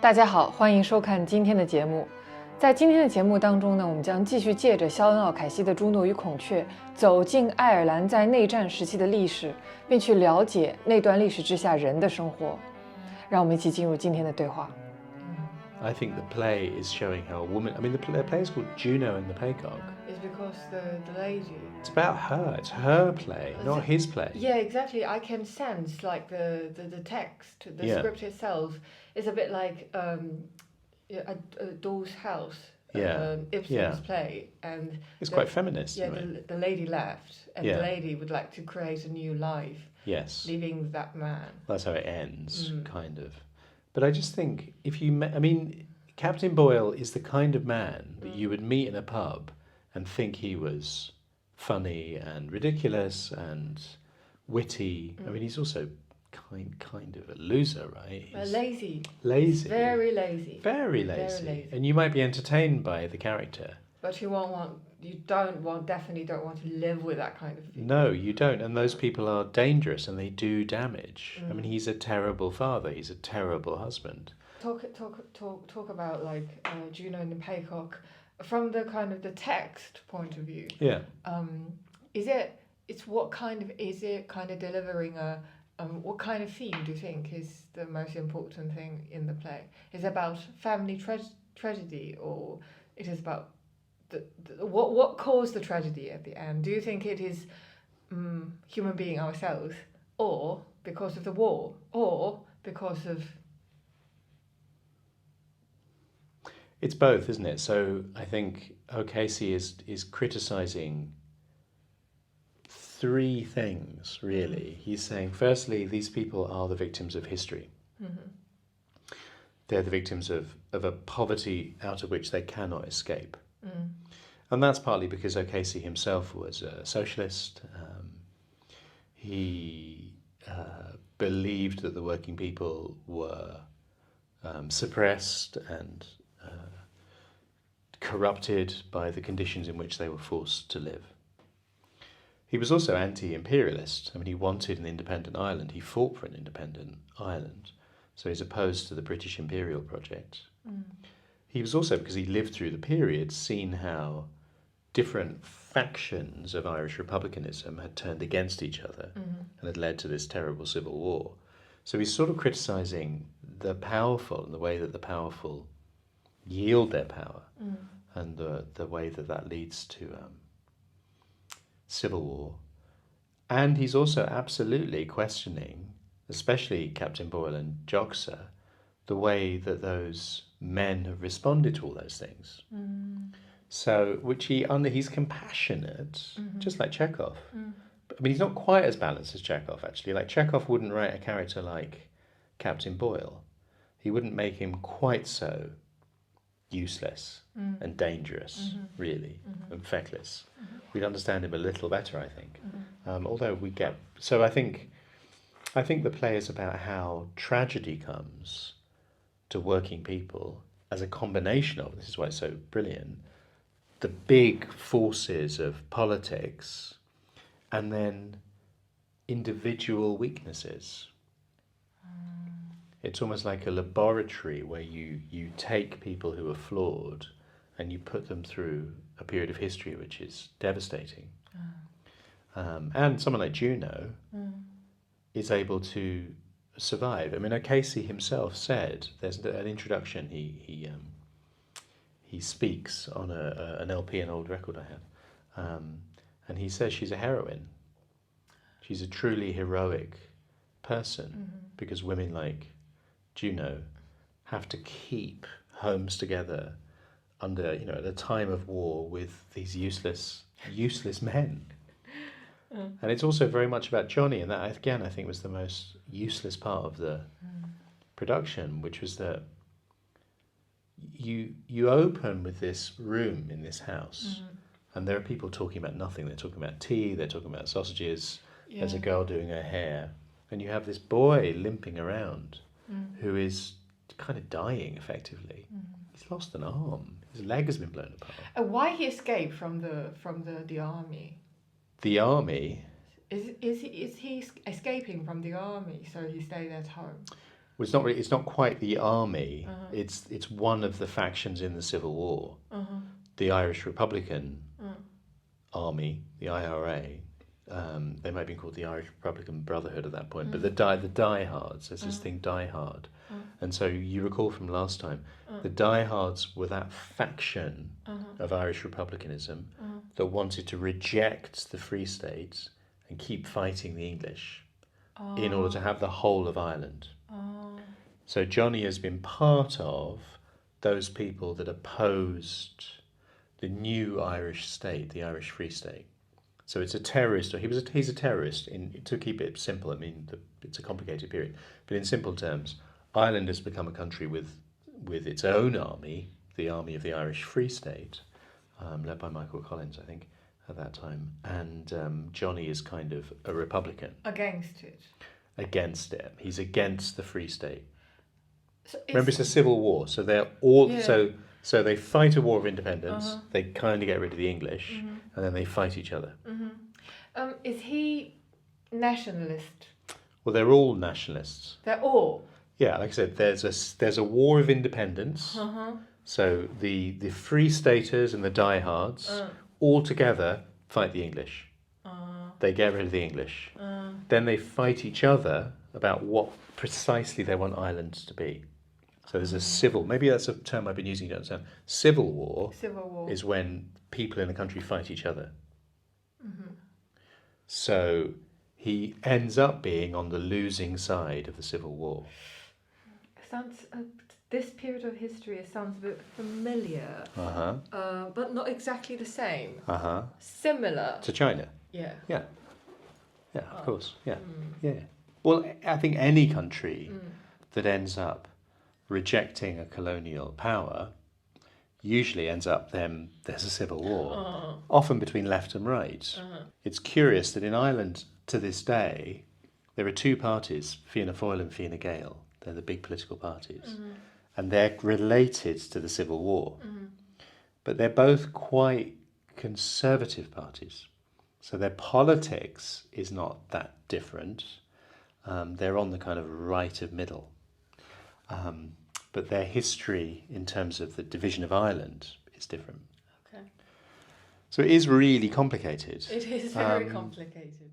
大家好，欢迎收看今天的节目。在今天的节目当中呢，我们将继续借着肖恩·奥凯西的《朱诺与孔雀》，走进爱尔兰在内战时期的历史，并去了解那段历史之下人的生活。让我们一起进入今天的对话。I think the play is showing how a woman. I mean, the play is called Juno and the Peacock. It's because the lady. It's about her. It's her play, not his play. Yeah, exactly. I can sense like the text, the script itself is a bit like a doll's house. Ibsen's play, and it's quite feminist. Yeah, the lady left, and the lady would like to create a new life. Yes, leaving that man. That's how it ends, kind of. But I just think Captain Boyle is the kind of man that you would meet in a pub and think he was funny and ridiculous and witty. I mean, he's also kind of a loser, right? Lazy. Lazy. Very lazy. Very lazy. And you might be entertained by the character. But you definitely don't want to live with that kind of people. No, you don't. And those people are dangerous and they do damage. I mean, he's a terrible father. He's a terrible husband. Talk about like Juno and the Peacock from the kind of the text point of view. Yeah. Is it kind of delivering a what kind of theme do you think is the most important thing in the play? Is it about family tragedy, or it is about what caused the tragedy at the end? Do you think it is human being ourselves, or because of the war, or because of... It's both, isn't it? So I think O'Casey is criticising three things, really. He's saying, firstly, these people are the victims of history. Mm-hmm. They're the victims of a poverty out of which they cannot escape. And that's partly because O'Casey himself was a socialist. He believed that the working people were suppressed and corrupted by the conditions in which they were forced to live. He was also anti-imperialist. I mean, he wanted an independent Ireland. He fought for an independent Ireland. So he's opposed to the British imperial project. He was also, because he lived through the period, seen how different factions of Irish republicanism had turned against each other and had led to this terrible civil war. So he's sort of criticising the powerful and the way that the powerful yield their power and the way that leads to civil war. And he's also absolutely questioning, especially Captain Boyle and Joxer, the way that those men have responded to all those things. So, he's compassionate, just like Chekhov. But, I mean, he's not quite as balanced as Chekhov, actually. Like, Chekhov wouldn't write a character like Captain Boyle. He wouldn't make him quite so useless and dangerous, really, and feckless. We'd understand him a little better, I think. Although we get... So I think the play is about how tragedy comes to working people as a combination of, this is why it's so brilliant, the big forces of politics and then individual weaknesses. It's almost like a laboratory where you take people who are flawed and you put them through a period of history which is devastating. And someone like Juno is able to survive. I mean, O'Casey himself said, there's an introduction, he speaks on an LP, an old record I have, and he says she's a heroine. She's a truly heroic person because women like Juno have to keep homes together under, at a time of war with these useless men. And it's also very much about Johnny, and that, again, I think was the most useless part of the production, which was that you open with this room in this house, and there are people talking about nothing. They're talking about tea, they're talking about sausages, there's a girl doing her hair, and you have this boy limping around who is kind of dying, effectively. He's lost an arm. His leg has been blown apart. Why he escaped from the army? The army? Is he escaping from the army, so he stayed at home? Well, it's not quite the army. It's one of the factions in the Civil War. The Irish Republican Army, the IRA. They might have been called the Irish Republican Brotherhood at that point, but the diehards, there's this thing, Die Hard. And so you recall from last time, the diehards were that faction of Irish republicanism that wanted to reject the Free States and keep fighting the English in order to have the whole of Ireland. So Johnny has been part of those people that opposed the new Irish state, the Irish Free State. So it's a terrorist, or he's a terrorist, to keep it simple. I mean, it's a complicated period. But in simple terms, Ireland has become a country with its own army, the Army of the Irish Free State, led by Michael Collins, I think, at that time. And Johnny is kind of a Republican. Against it. Against it. He's against the Free State. So Remember, it's a civil war, so they're all so they fight a war of independence. They kind of get rid of the English, and then they fight each other. Is he nationalist? Well, they're all nationalists. They're all. Yeah, like I said, there's a war of independence. So the Free Staters and the diehards all together fight the English. They get rid of the English. Then they fight each other about what precisely they want Ireland to be. So there's a civil, maybe that's a term I've been using to understand. Civil war is when people in a country fight each other. So he ends up being on the losing side of the Civil War. Sounds this period of history sounds a bit familiar, but not exactly the same. Similar To China. Yeah. Yeah, of course. Yeah. Well, I think any country that ends up rejecting a colonial power usually ends up there's a civil war, often between left and right. It's curious that in Ireland to this day there are two parties, Fianna Fáil and Fine Gael. They're the big political parties, and they're related to the Civil War, but they're both quite conservative parties. So their politics is not that different. They're on the kind of right of middle. But their history in terms of the division of Ireland is different. Okay. So it is really complicated. It is very complicated.